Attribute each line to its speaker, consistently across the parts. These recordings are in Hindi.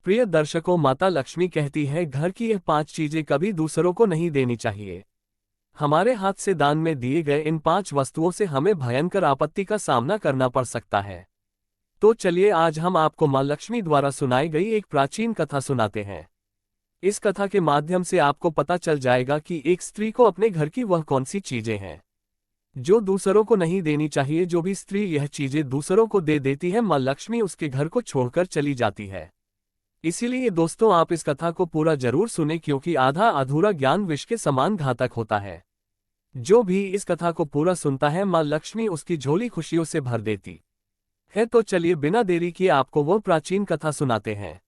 Speaker 1: प्रिय दर्शकों, माता लक्ष्मी कहती है घर की यह 5 चीजें कभी दूसरों को नहीं देनी चाहिए। हमारे हाथ से दान में दिए गए इन 5 वस्तुओं से हमें भयंकर आपत्ति का सामना करना पड़ सकता है। तो चलिए आज हम आपको मां लक्ष्मी द्वारा सुनाई गई एक प्राचीन कथा सुनाते हैं। इस कथा के माध्यम से आपको पता चल जाएगा कि एक स्त्री को अपने घर की वह कौन सी चीजें हैं जो दूसरों को नहीं देनी चाहिए। जो भी स्त्री यह चीजें दूसरों को दे देती है, मां लक्ष्मी उसके घर को छोड़कर चली जाती है। इसीलिए दोस्तों, आप इस कथा को पूरा जरूर सुने, क्योंकि आधा अधूरा ज्ञान विष के समान घातक होता है। जो भी इस कथा को पूरा सुनता है, मां लक्ष्मी उसकी झोली खुशियों से भर देती है। तो चलिए बिना देरी किए आपको वो प्राचीन कथा सुनाते हैं।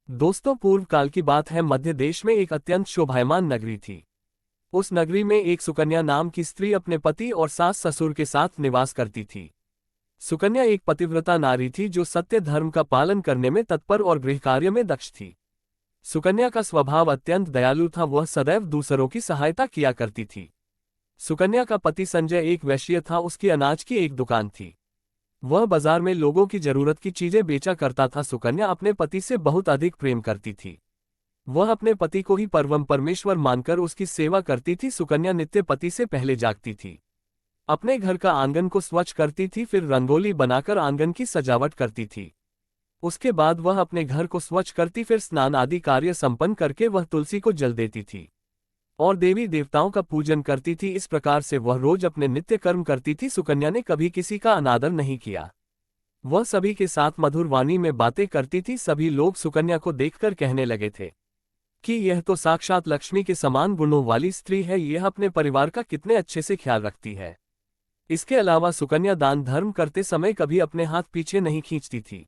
Speaker 1: दोस्तों, पूर्व काल की बात है। मध्य देश में एक अत्यंत शोभायमान नगरी थी। उस नगरी में एक सुकन्या नाम की स्त्री अपने पति और सास ससुर के साथ निवास करती थी। सुकन्या एक पतिव्रता नारी थी जो सत्य धर्म का पालन करने में तत्पर और गृह कार्य में दक्ष थी। सुकन्या का स्वभाव अत्यंत दयालु था। वह सदैव दूसरों की सहायता किया करती थी। सुकन्या का पति संजय एक वैश्य था। उसकी अनाज की एक दुकान थी। वह बाजार में लोगों की जरूरत की चीजें बेचा करता था। सुकन्या अपने पति से बहुत अधिक प्रेम करती थी। वह अपने पति को ही परम परमेश्वर मानकर उसकी सेवा करती थी। सुकन्या नित्य पति से पहले जागती थी, अपने घर का आंगन को स्वच्छ करती थी, फिर रंगोली बनाकर आंगन की सजावट करती थी। उसके बाद वह अपने घर को स्वच्छ करती, फिर स्नान आदि कार्य संपन्न करके वह तुलसी को जल देती थी और देवी देवताओं का पूजन करती थी। इस प्रकार से वह रोज अपने नित्य कर्म करती थी। सुकन्या ने कभी किसी का अनादर नहीं किया। वह सभी के साथ मधुर वाणी में बातें करती थी। सभी लोग सुकन्या को देखकर कहने लगे थे कि यह तो साक्षात लक्ष्मी के समान गुणों वाली स्त्री है। यह अपने परिवार का कितने अच्छे से ख्याल रखती है। इसके अलावा सुकन्या दान धर्म करते समय कभी अपने हाथ पीछे नहीं खींचती थी।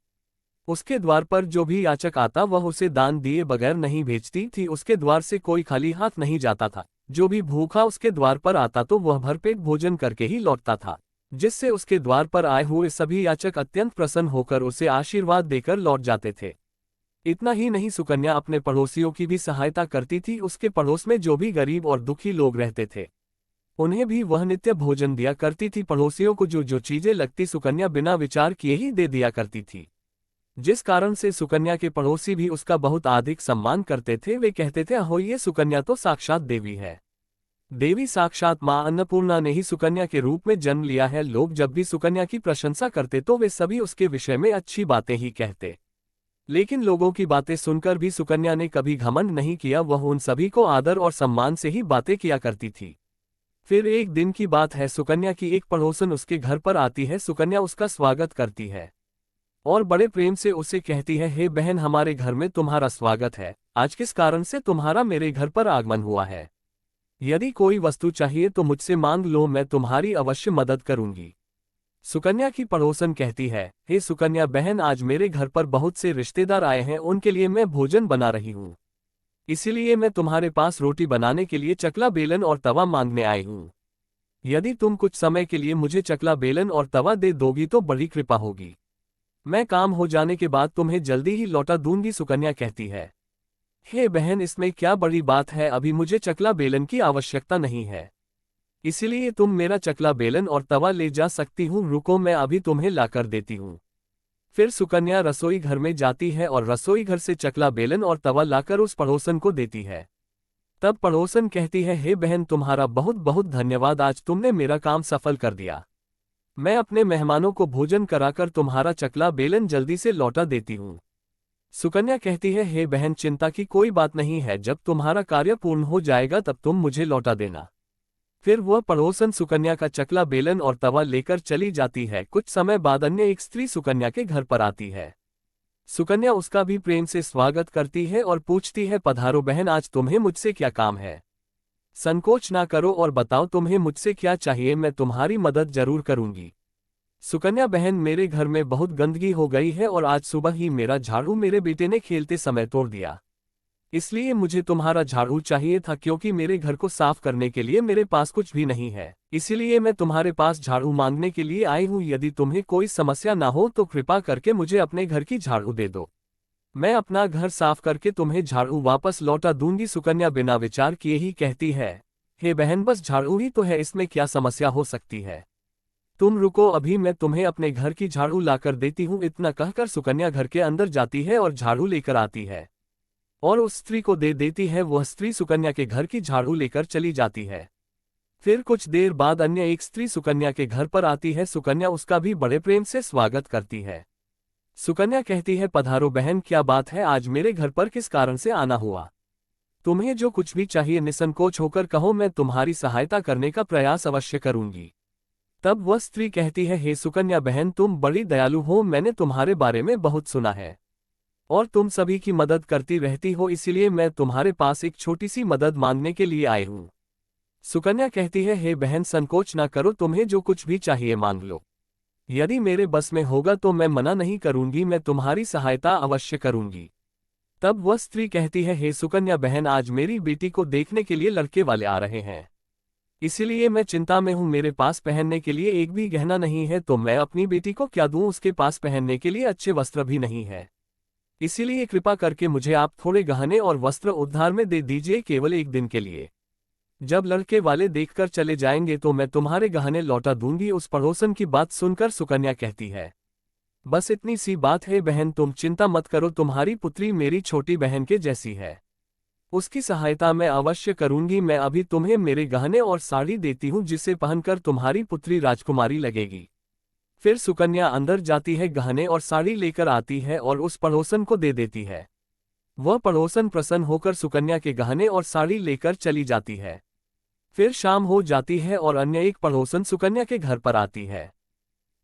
Speaker 1: उसके द्वार पर जो भी याचक आता वह उसे दान दिए बगैर नहीं भेजती थी। उसके द्वार से कोई खाली हाथ नहीं जाता था। जो भी भूखा उसके द्वार पर आता तो वह भरपेट भोजन करके ही लौटता था, जिससे उसके द्वार पर आए हुए सभी याचक अत्यंत प्रसन्न होकर उसे आशीर्वाद देकर लौट जाते थे। इतना ही नहीं, सुकन्या अपने पड़ोसियों की भी सहायता करती थी। उसके पड़ोस में जो भी गरीब और दुखी लोग रहते थे उन्हें भी वह नित्य भोजन दिया करती थी। पड़ोसियों को जो जो चीजें लगती सुकन्या बिना विचार किए ही दे दिया करती थी, जिस कारण से सुकन्या के पड़ोसी भी उसका बहुत अधिक सम्मान करते थे। वे कहते थे, अहो, ये सुकन्या तो साक्षात देवी है। देवी साक्षात मां अन्नपूर्णा ने ही सुकन्या के रूप में जन्म लिया है। लोग जब भी सुकन्या की प्रशंसा करते तो वे सभी उसके विषय में अच्छी बातें ही कहते। लेकिन लोगों की बातें सुनकर भी सुकन्या ने कभी घमंड नहीं किया। वह उन सभी को आदर और सम्मान से ही बातें किया करती थी। फिर एक दिन की बात है, सुकन्या की एक पड़ोसन उसके घर पर आती है। सुकन्या उसका स्वागत करती है और बड़े प्रेम से उसे कहती है, हे बहन, हमारे घर में तुम्हारा स्वागत है। आज किस कारण से तुम्हारा मेरे घर पर आगमन हुआ है? यदि कोई वस्तु चाहिए तो मुझसे मांग लो, मैं तुम्हारी अवश्य मदद करूंगी। सुकन्या की पड़ोसन कहती है, हे सुकन्या बहन, आज मेरे घर पर बहुत से रिश्तेदार आए हैं। उनके लिए मैं भोजन बना रही हूँ, इसीलिए मैं तुम्हारे पास रोटी बनाने के लिए चकला बेलन और तवा मांगने आई हूँ। यदि तुम कुछ समय के लिए मुझे चकला बेलन और तवा दे दोगी तो बड़ी कृपा होगी। मैं काम हो जाने के बाद तुम्हें जल्दी ही लौटा दूंगी। सुकन्या कहती है, हे बहन, इसमें क्या बड़ी बात है? अभी मुझे चकला बेलन की आवश्यकता नहीं है, इसीलिए तुम मेरा चकला बेलन और तवा ले जा सकती हूँ। रुको, मैं अभी तुम्हें लाकर देती हूँ। फिर सुकन्या रसोई घर में जाती है और रसोई घर से चकला बेलन और तवा लाकर उस पड़ोसन को देती है। तब पड़ोसन कहती है, हे बहन, तुम्हारा बहुत बहुत धन्यवाद। आज तुमने मेरा काम सफल कर दिया। मैं अपने मेहमानों को भोजन कराकर तुम्हारा चकला बेलन जल्दी से लौटा देती हूँ। सुकन्या कहती है, हे बहन, चिंता की कोई बात नहीं है। जब तुम्हारा कार्य पूर्ण हो जाएगा तब तुम मुझे लौटा देना। फिर वह पड़ोसन सुकन्या का चकला बेलन और तवा लेकर चली जाती है। कुछ समय बाद अन्य एक स्त्री सुकन्या के घर पर आती है। सुकन्या उसका भी प्रेम से स्वागत करती है और पूछती है, पधारो बहन, आज तुम्हें मुझसे क्या काम है? संकोच ना करो और बताओ तुम्हें मुझसे क्या चाहिए, मैं तुम्हारी मदद जरूर करूंगी। सुकन्या बहन, मेरे घर में बहुत गंदगी हो गई है और आज सुबह ही मेरा झाड़ू मेरे बेटे ने खेलते समय तोड़ दिया। इसलिए मुझे तुम्हारा झाड़ू चाहिए था, क्योंकि मेरे घर को साफ करने के लिए मेरे पास कुछ भी नहीं है। इसीलिए मैं तुम्हारे पास झाड़ू मांगने के लिए आई हूँ। यदि तुम्हें कोई समस्या ना हो तो कृपा करके मुझे अपने घर की झाड़ू दे दो। मैं अपना घर साफ करके तुम्हें झाड़ू वापस लौटा दूंगी। सुकन्या बिना विचार किए ही कहती है, हे बहन, बस झाड़ू ही तो है, इसमें क्या समस्या हो सकती है? तुम रुको, अभी मैं तुम्हें अपने घर की झाड़ू लाकर देती हूँ। इतना कहकर सुकन्या घर के अंदर जाती है और झाड़ू लेकर आती है और उस स्त्री को दे देती है। वह स्त्री सुकन्या के घर की झाड़ू लेकर चली जाती है। फिर कुछ देर बाद अन्य एक स्त्री सुकन्या के घर पर आती है। सुकन्या उसका भी बड़े प्रेम से स्वागत करती है। सुकन्या कहती है, पधारो बहन, क्या बात है, आज मेरे घर पर किस कारण से आना हुआ? तुम्हें जो कुछ भी चाहिए निसंकोच होकर कहो, मैं तुम्हारी सहायता करने का प्रयास अवश्य करूंगी। तब वह स्त्री कहती है, हे सुकन्या बहन, तुम बड़ी दयालु हो, मैंने तुम्हारे बारे में बहुत सुना है और तुम सभी की मदद करती रहती हो, इसलिए मैं तुम्हारे पास एक छोटी सी मदद मांगने के लिए आई हूँ। सुकन्या कहती है, हे बहन, संकोच ना करो, तुम्हें जो कुछ भी चाहिए मांग लो। यदि मेरे बस में होगा तो मैं मना नहीं करूंगी, मैं तुम्हारी सहायता अवश्य करूंगी। तब वह स्त्री कहती है, हे सुकन्या बहन, आज मेरी बेटी को देखने के लिए लड़के वाले आ रहे हैं, इसलिए मैं चिंता में हूं। मेरे पास पहनने के लिए एक भी गहना नहीं है, तो मैं अपनी बेटी को क्या दूं? उसके पास पहनने के लिए अच्छे वस्त्र भी नहीं है, इसीलिए कृपा करके मुझे आप थोड़े गहने और वस्त्र उधार में दे दीजिए, केवल एक दिन के लिए। जब लड़के वाले देखकर चले जाएंगे तो मैं तुम्हारे गहने लौटा दूंगी। उस पड़ोसन की बात सुनकर सुकन्या कहती है, बस इतनी सी बात है बहन, तुम चिंता मत करो, तुम्हारी पुत्री मेरी छोटी बहन के जैसी है, उसकी सहायता मैं अवश्य करूंगी। मैं अभी तुम्हें मेरे गहने और साड़ी देती हूँ, जिसे पहनकर तुम्हारी पुत्री राजकुमारी लगेगी। फिर सुकन्या अंदर जाती है, गहने और साड़ी लेकर आती है और उस पड़ोसन को दे देती है। वह पड़ोसन प्रसन्न होकर सुकन्या के गहने और साड़ी लेकर चली जाती है। फिर शाम हो जाती है और अन्य एक पड़ोसन सुकन्या के घर पर आती है।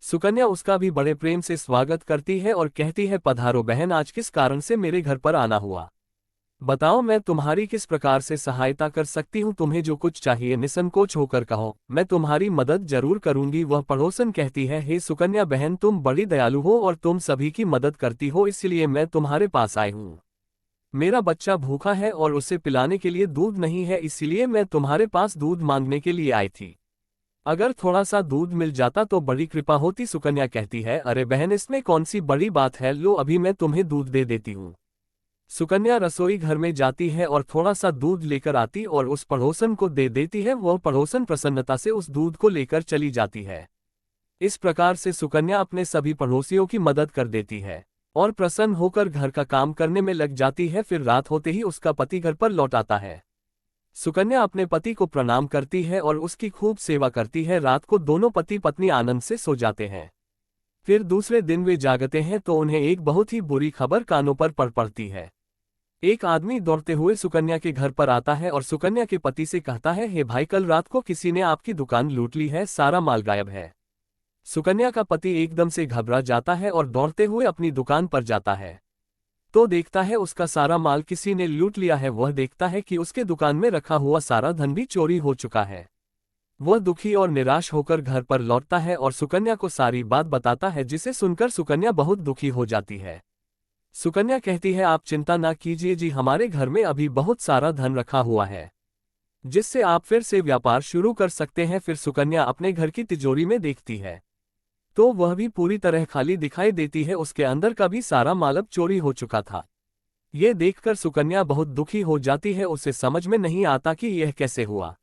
Speaker 1: सुकन्या उसका भी बड़े प्रेम से स्वागत करती है और कहती है, पधारो बहन, आज किस कारण से मेरे घर पर आना हुआ? बताओ, मैं तुम्हारी किस प्रकार से सहायता कर सकती हूँ? तुम्हें जो कुछ चाहिए निसंकोच होकर कहो, मैं तुम्हारी मदद जरूर करूंगी। वह पड़ोसन कहती है, हे सुकन्या बहन, तुम बड़ी दयालु हो और तुम सभी की मदद करती हो, इसलिए मैं तुम्हारे पास आई हूँ। मेरा बच्चा भूखा है और उसे पिलाने के लिए दूध नहीं है, इसलिए मैं तुम्हारे पास दूध मांगने के लिए आई थी। अगर थोड़ा सा दूध मिल जाता तो बड़ी कृपा होती। सुकन्या कहती है, अरे बहन, इसमें कौन सी बड़ी बात है, लो अभी मैं तुम्हें दूध दे देती हूँ। सुकन्या रसोई घर में जाती है और थोड़ा सा दूध लेकर आती और उस पड़ोसन को दे देती है। वह पड़ोसन प्रसन्नता से उस दूध को लेकर चली जाती है। इस प्रकार से सुकन्या अपने सभी पड़ोसियों की मदद कर देती है और प्रसन्न होकर घर का काम करने में लग जाती है। फिर रात होते ही उसका पति घर पर लौट आता है। सुकन्या अपने पति को प्रणाम करती है और उसकी खूब सेवा करती है। रात को दोनों पति पत्नी आनंद से सो जाते हैं। फिर दूसरे दिन वे जागते हैं तो उन्हें एक बहुत ही बुरी खबर कानों पर पड़ती है। एक आदमी दौड़ते हुए सुकन्या के घर पर आता है और सुकन्या के पति से कहता है, हे भाई, कल रात को किसी ने आपकी दुकान लूट ली है, सारा माल गायब है। सुकन्या का पति एकदम से घबरा जाता है और दौड़ते हुए अपनी दुकान पर जाता है तो देखता है उसका सारा माल किसी ने लूट लिया है। वह देखता है कि उसके दुकान में रखा हुआ सारा धन भी चोरी हो चुका है। वह दुखी और निराश होकर घर पर लौटता है और सुकन्या को सारी बात बताता है, जिसे सुनकर सुकन्या बहुत दुखी हो जाती है। सुकन्या कहती है, आप चिंता ना कीजिए जी, हमारे घर में अभी बहुत सारा धन रखा हुआ है, जिससे आप फिर से व्यापार शुरू कर सकते हैं। फिर सुकन्या अपने घर की तिजोरी में देखती है तो वह भी पूरी तरह खाली दिखाई देती है। उसके अंदर का भी सारा माल अब चोरी हो चुका था। ये देखकर सुकन्या बहुत दुखी हो जाती है। उसे समझ में नहीं आता कि यह कैसे हुआ।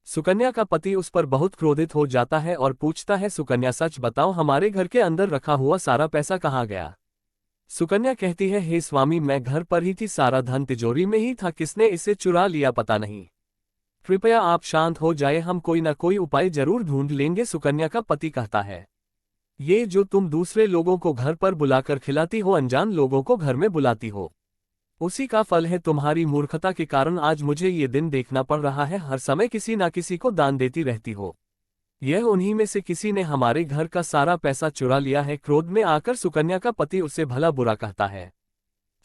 Speaker 1: सुकन्या का पति उस पर बहुत क्रोधित हो जाता है और पूछता है, सुकन्या सच बताओ, हमारे घर के अंदर रखा हुआ सारा पैसा कहाँ गया? सुकन्या कहती है, हे स्वामी, मैं घर पर ही थी, सारा धन तिजोरी में ही था, किसने इसे चुरा लिया पता नहीं। कृपया आप शांत हो जाए, हम कोई ना कोई उपाय जरूर ढूंढ लेंगे। सुकन्या का पति कहता है, ये जो तुम दूसरे लोगों को घर पर बुलाकर खिलाती हो, अनजान लोगों को घर में बुलाती हो, उसी का फल है। तुम्हारी मूर्खता के कारण आज मुझे ये दिन देखना पड़ रहा है। हर समय किसी ना किसी को दान देती रहती हो, यह उन्हीं में से किसी ने हमारे घर का सारा पैसा चुरा लिया है। क्रोध में आकर सुकन्या का पति उसे भला बुरा कहता है।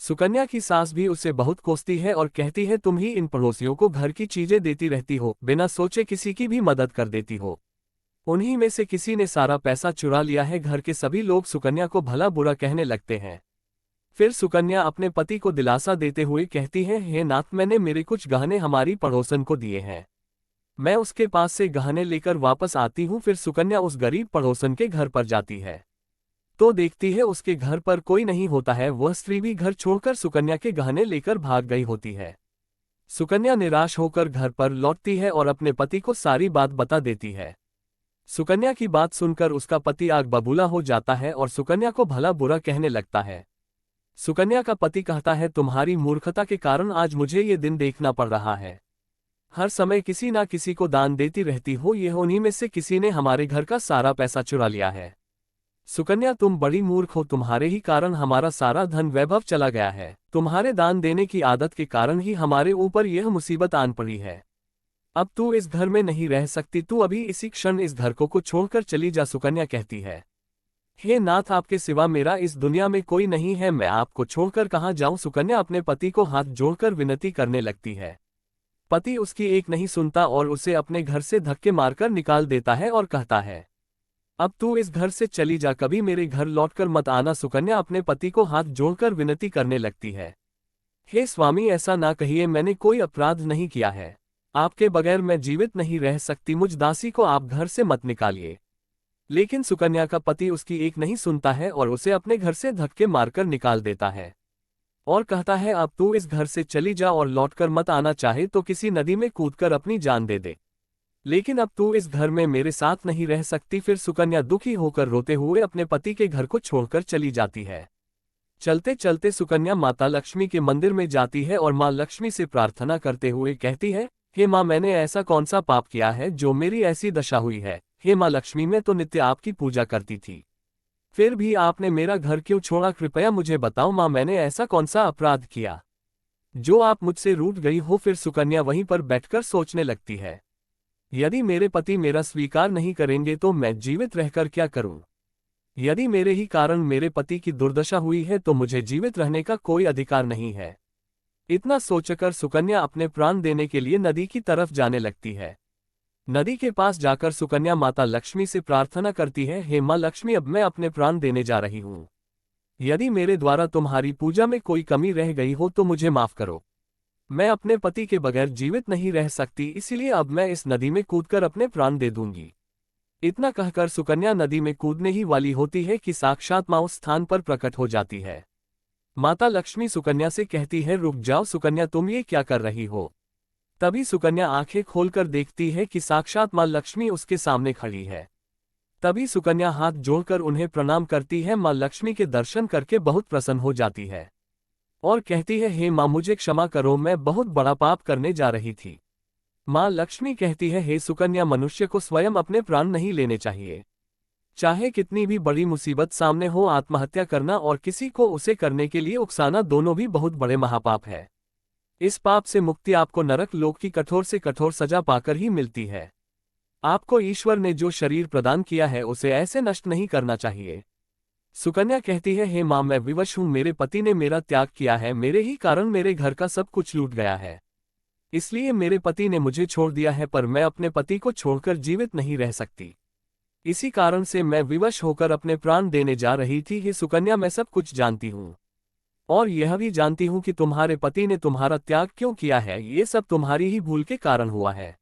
Speaker 1: सुकन्या की सास भी उसे बहुत कोसती है और कहती है, तुम ही इन पड़ोसियों को घर की चीजें देती रहती हो, बिना सोचे किसी की भी मदद कर देती हो, उन्हीं में से किसी ने सारा पैसा चुरा लिया है। घर के सभी लोग सुकन्या को भला बुरा कहने लगते हैं। फिर सुकन्या अपने पति को दिलासा देते हुए कहती है, हे नाथ, मैंने मेरे कुछ गहने हमारी पड़ोसन को दिए हैं, मैं उसके पास से गहने लेकर वापस आती हूँ। फिर सुकन्या उस गरीब पड़ोसन के घर पर जाती है तो देखती है उसके घर पर कोई नहीं होता है। वह स्त्री भी घर छोड़कर सुकन्या के गहने लेकर भाग गई होती है। सुकन्या निराश होकर घर पर लौटती है और अपने पति को सारी बात बता देती है। सुकन्या की बात सुनकर उसका पति आग बबूला हो जाता है और सुकन्या को भला बुरा कहने लगता है। सुकन्या का पति कहता है, तुम्हारी मूर्खता के कारण आज मुझे ये दिन देखना पड़ रहा है। हर समय किसी ना किसी को दान देती रहती हो, ये उन्हीं में से किसी ने हमारे घर का सारा पैसा चुरा लिया है। सुकन्या तुम बड़ी मूर्ख हो, तुम्हारे ही कारण हमारा सारा धन वैभव चला गया है। तुम्हारे दान देने की आदत के कारण ही हमारे ऊपर यह मुसीबत आन पड़ी है। अब तू इस घर में नहीं रह सकती, तू अभी इसी क्षण इस घर को छोड़कर चली जा। सुकन्या कहती है, हे नाथ, आपके सिवा मेरा इस दुनिया में कोई नहीं है, मैं आपको छोड़कर कहाँ जाऊं। सुकन्या अपने पति को हाथ जोड़कर विनती करने लगती है। पति उसकी एक नहीं सुनता और उसे अपने घर से धक्के मारकर निकाल देता है और कहता है, अब तू इस घर से चली जा, कभी मेरे घर लौटकर मत आना। सुकन्या अपने पति को हाथ जोड़कर विनती करने लगती है, हे स्वामी, ऐसा ना कहिए, मैंने कोई अपराध नहीं किया है। आपके बगैर मैं जीवित नहीं रह सकती, मुझ दासी को आप घर से मत निकालिए। लेकिन सुकन्या का पति उसकी एक नहीं सुनता है और उसे अपने घर से धक्के मारकर निकाल देता है और कहता है, अब तू इस घर से चली जा और लौटकर मत आना, चाहे तो किसी नदी में कूदकर अपनी जान दे दे, लेकिन अब तू इस घर में मेरे साथ नहीं रह सकती। फिर सुकन्या दुखी होकर रोते हुए अपने पति के घर को छोड़कर चली जाती है। चलते चलते सुकन्या माता लक्ष्मी के मंदिर में जाती है और माँ लक्ष्मी से प्रार्थना करते हुए कहती है, हे माँ, मैंने ऐसा कौन सा पाप किया है जो मेरी ऐसी दशा हुई है। हे माँ लक्ष्मी, मैं तो नित्य आपकी पूजा करती थी, फिर भी आपने मेरा घर क्यों छोड़ा? कृपया मुझे बताओ माँ, मैंने ऐसा कौन सा अपराध किया जो आप मुझसे रूठ गई हो? फिर सुकन्या वहीं पर बैठकर सोचने लगती है, यदि मेरे पति मेरा स्वीकार नहीं करेंगे तो मैं जीवित रहकर क्या करूं? यदि मेरे ही कारण मेरे पति की दुर्दशा हुई है तो मुझे जीवित रहने का कोई अधिकार नहीं है। इतना सोचकर सुकन्या अपने प्राण देने के लिए नदी की तरफ जाने लगती है। नदी के पास जाकर सुकन्या माता लक्ष्मी से प्रार्थना करती है, हे माँ लक्ष्मी, अब मैं अपने प्राण देने जा रही हूँ। यदि मेरे द्वारा तुम्हारी पूजा में कोई कमी रह गई हो तो मुझे माफ करो। मैं अपने पति के बगैर जीवित नहीं रह सकती, इसलिए अब मैं इस नदी में कूदकर अपने प्राण दे दूंगी। इतना कहकर सुकन्या नदी में कूदने ही वाली होती है कि साक्षात माँ उस स्थान पर प्रकट हो जाती है। माता लक्ष्मी सुकन्या से कहती है, रुक जाओ सुकन्या, तुम ये क्या कर रही हो? तभी सुकन्या आंखें खोलकर देखती है कि साक्षात माँ लक्ष्मी उसके सामने खड़ी है। तभी सुकन्या हाथ जोड़कर उन्हें प्रणाम करती है। माँ लक्ष्मी के दर्शन करके बहुत प्रसन्न हो जाती है और कहती है, हे माँ, मुझे क्षमा करो, मैं बहुत बड़ा पाप करने जा रही थी। माँ लक्ष्मी कहती है, हे सुकन्या, मनुष्य को स्वयं अपने प्राण नहीं लेने चाहिए। चाहे कितनी भी बड़ी मुसीबत सामने हो, आत्महत्या करना और किसी को उसे करने के लिए उकसाना दोनों भी बहुत बड़े महापाप है। इस पाप से मुक्ति आपको नरक लोक की कठोर से कठोर सजा पाकर ही मिलती है। आपको ईश्वर ने जो शरीर प्रदान किया है उसे ऐसे नष्ट नहीं करना चाहिए। सुकन्या कहती है, हे माँ, मैं विवश हूँ, मेरे पति ने मेरा त्याग किया है, मेरे ही कारण मेरे घर का सब कुछ लूट गया है, इसलिए मेरे पति ने मुझे छोड़ दिया है, पर मैं अपने पति को छोड़कर जीवित नहीं रह सकती। इसी कारण से मैं विवश होकर अपने प्राण देने जा रही थी। हे सुकन्या, मैं सब कुछ जानती हूँ और यह भी जानती हूँ कि तुम्हारे पति ने तुम्हारा त्याग क्यों किया है। ये सब तुम्हारी ही भूल के कारण हुआ है।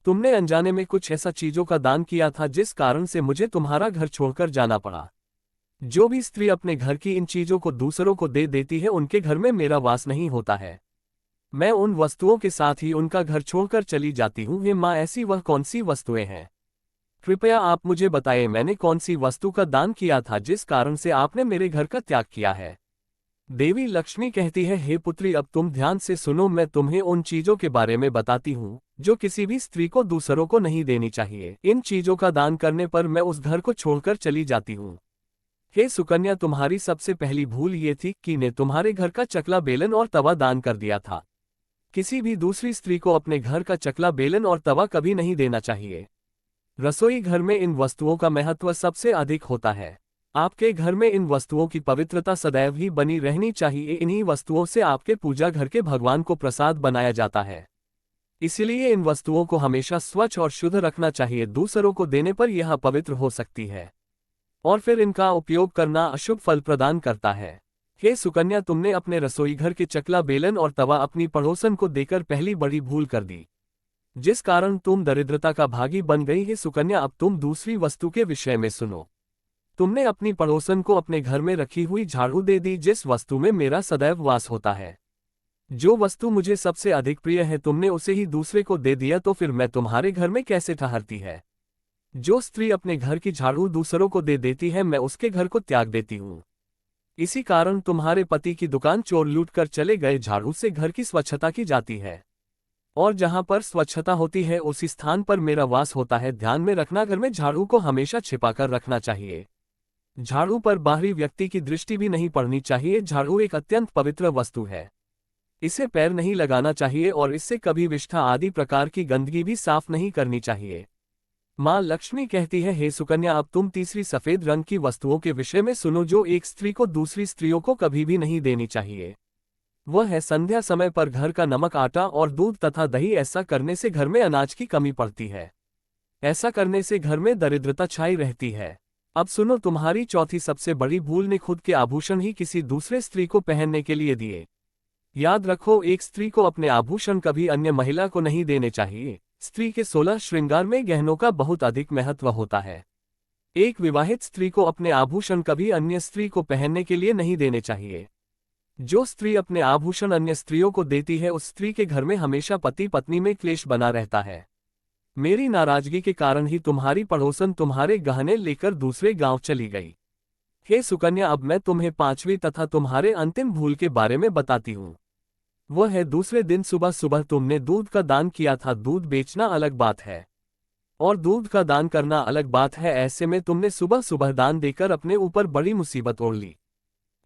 Speaker 1: तुमने अनजाने में कुछ ऐसा चीजों का दान किया था जिस कारण से मुझे तुम्हारा घर छोड़कर जाना पड़ा। जो भी स्त्री अपने घर की इन चीजों को दूसरों को दे देती है, उनके घर में मेरा वास नहीं होता है। मैं उन वस्तुओं के साथ ही उनका घर छोड़कर चली जाती हूँ। हे माँ, ऐसी वह कौन सी वस्तुएं हैं? कृपया आप मुझे बताएं, मैंने कौन सी वस्तु का दान किया था जिस कारण से आपने मेरे घर का त्याग किया है? देवी लक्ष्मी कहती है, हे पुत्री, अब तुम ध्यान से सुनो, मैं तुम्हें उन चीजों के बारे में बताती हूँ जो किसी भी स्त्री को दूसरों को नहीं देनी चाहिए। इन चीजों का दान करने पर मैं उस घर को छोड़कर चली जाती हूँ। हे सुकन्या, तुम्हारी सबसे पहली भूल ये थी कि ने तुम्हारे घर का चकला बेलन और तवा दान कर दिया था। किसी भी दूसरी स्त्री को अपने घर का चकला बेलन और तवा कभी नहीं देना चाहिए। रसोई घर में इन वस्तुओं का महत्व सबसे अधिक होता है। आपके घर में इन वस्तुओं की पवित्रता सदैव ही बनी रहनी चाहिए। इन्हीं वस्तुओं से आपके पूजा घर के भगवान को प्रसाद बनाया जाता है, इसलिए इन वस्तुओं को हमेशा स्वच्छ और शुद्ध रखना चाहिए। दूसरों को देने पर यह अपवित्र हो सकती है और फिर इनका उपयोग करना अशुभ फल प्रदान करता है। हे सुकन्या, तुमने अपने रसोई घर के चकला बेलन और तवा अपनी पड़ोसन को देकर पहली बड़ी भूल कर दी, जिस कारण तुम दरिद्रता का भागी बन गई। है सुकन्या, अब तुम दूसरी वस्तु के विषय में सुनो। तुमने अपनी पड़ोसन को अपने घर में रखी हुई झाड़ू दे दी, जिस वस्तु में मेरा सदैव वास होता है। जो वस्तु मुझे सबसे अधिक प्रिय है, तुमने उसे ही दूसरे को दे दिया, तो फिर मैं तुम्हारे घर में कैसे ठहरती है? जो स्त्री अपने घर की झाड़ू दूसरों को दे देती है, मैं उसके घर को त्याग देती हूँ। इसी कारण तुम्हारे पति की दुकान चोर लूट कर चले गए। झाड़ू से घर की स्वच्छता की जाती है, और जहां पर स्वच्छता होती है उसी स्थान पर मेरा वास होता है। ध्यान में रखना, घर में झाड़ू को हमेशा छिपाकर रखना चाहिए। झाड़ू पर बाहरी व्यक्ति की दृष्टि भी नहीं पड़नी चाहिए। झाड़ू एक अत्यंत पवित्र वस्तु है। इसे पैर नहीं लगाना चाहिए और इससे कभी विष्ठा आदि प्रकार की गंदगी भी साफ नहीं करनी चाहिए। माँ लक्ष्मी कहती है, हे सुकन्या, अब तुम तीसरी सफेद रंग की वस्तुओं के विषय में सुनो जो एक स्त्री को दूसरी स्त्रियों को कभी भी नहीं देनी चाहिए। वह है संध्या समय पर घर का नमक, आटा और दूध तथा दही। ऐसा करने से घर में अनाज की कमी पड़ती है। ऐसा करने से घर में दरिद्रता छाई रहती है। अब सुनो, तुम्हारी चौथी सबसे बड़ी भूल ने खुद के आभूषण ही किसी दूसरे स्त्री को पहनने के लिए दिए। याद रखो, एक स्त्री को अपने आभूषण कभी अन्य महिला को नहीं देने चाहिए। स्त्री के 16 श्रृंगार में गहनों का बहुत अधिक महत्व होता है। एक विवाहित स्त्री को अपने आभूषण कभी अन्य स्त्री को पहनने के लिए नहीं देने चाहिए। जो स्त्री अपने आभूषण अन्य स्त्रियों को देती है, उस स्त्री के घर में हमेशा पति पत्नी में क्लेश बना रहता है। मेरी नाराजगी के कारण ही तुम्हारी पड़ोसन तुम्हारे गहने लेकर दूसरे गांव चली गई। हे सुकन्या, अब मैं तुम्हें पांचवी तथा तुम्हारे अंतिम भूल के बारे में बताती हूँ। वह है, दूसरे दिन सुबह सुबह तुमने दूध का दान किया था। दूध बेचना अलग बात है और दूध का दान करना अलग बात है। ऐसे में तुमने सुबह सुबह दान देकर अपने ऊपर बड़ी मुसीबत ओढ़ ली।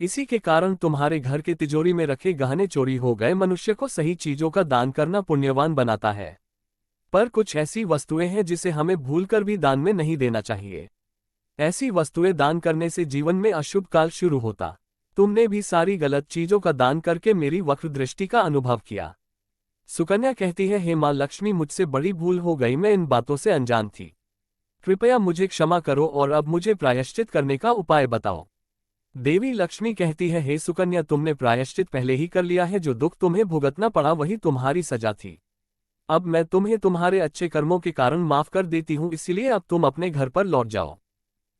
Speaker 1: इसी के कारण तुम्हारे घर के तिजोरी में रखे गहने चोरी हो गए। मनुष्य को सही चीजों का दान करना पुण्यवान बनाता है, पर कुछ ऐसी वस्तुएं हैं जिसे हमें भूलकर भी दान में नहीं देना चाहिए। ऐसी वस्तुएं दान करने से जीवन में अशुभ काल शुरू होता। तुमने भी सारी गलत चीजों का दान करके मेरी वक्र दृष्टि का अनुभव किया। सुकन्या कहती है, हे माँ लक्ष्मी, मुझसे बड़ी भूल हो गई। मैं इन बातों से अनजान थी। कृपया मुझे क्षमा करो और अब मुझे प्रायश्चित करने का उपाय बताओ। देवी लक्ष्मी कहती है, हे सुकन्या, तुमने प्रायश्चित पहले ही कर लिया है। जो दुख तुम्हें भुगतना पड़ा वही तुम्हारी सजा थी। अब मैं तुम्हें तुम्हारे अच्छे कर्मों के कारण माफ कर देती हूँ, इसलिए अब तुम अपने घर पर लौट जाओ।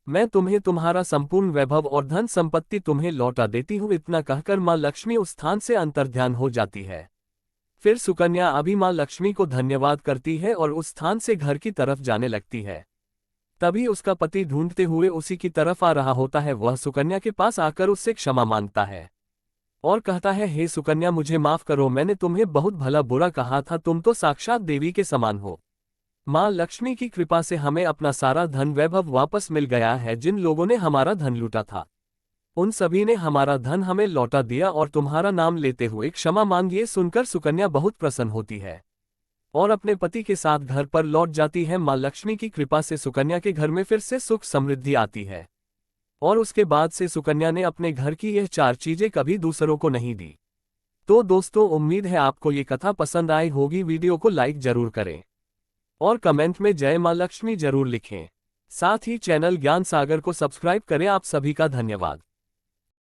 Speaker 1: मैं तुम्हें तुम्हारा संपूर्ण वैभव और धन संपत्ति तुम्हें लौटा देती हूँ। इतना कहकर माँ लक्ष्मी उस स्थान से अंतर्ध्यान हो जाती है। फिर सुकन्या अभी माँ लक्ष्मी को धन्यवाद करती है और उस स्थान से घर की तरफ जाने लगती है। तभी उसका पति ढूंढते हुए उसी की तरफ आ रहा होता है। वह सुकन्या के पास आकर उससे क्षमा मांगता है और कहता है, हे सुकन्या, मुझे माफ करो। मैंने तुम्हें बहुत भला बुरा कहा था। तुम तो साक्षात देवी के समान हो। माँ लक्ष्मी की कृपा से हमें अपना सारा धन वैभव वापस मिल गया है। जिन लोगों ने हमारा धन लूटा था उन सभी ने हमारा धन हमें लौटा दिया और तुम्हारा नाम लेते हुए क्षमा मांगिए। सुनकर सुकन्या बहुत प्रसन्न होती है और अपने पति के साथ घर पर लौट जाती है। माँ लक्ष्मी की कृपा से सुकन्या के घर में फिर से सुख समृद्धि आती है और उसके बाद से सुकन्या ने अपने घर की यह 4 चीजें कभी दूसरों को नहीं दी। तो दोस्तों, उम्मीद है आपको ये कथा पसंद आई होगी। वीडियो को लाइक जरूर करें और कमेंट में जय माँ लक्ष्मी जरूर लिखें। साथ ही चैनल ज्ञान सागर को सब्सक्राइब करें। आप सभी का धन्यवाद।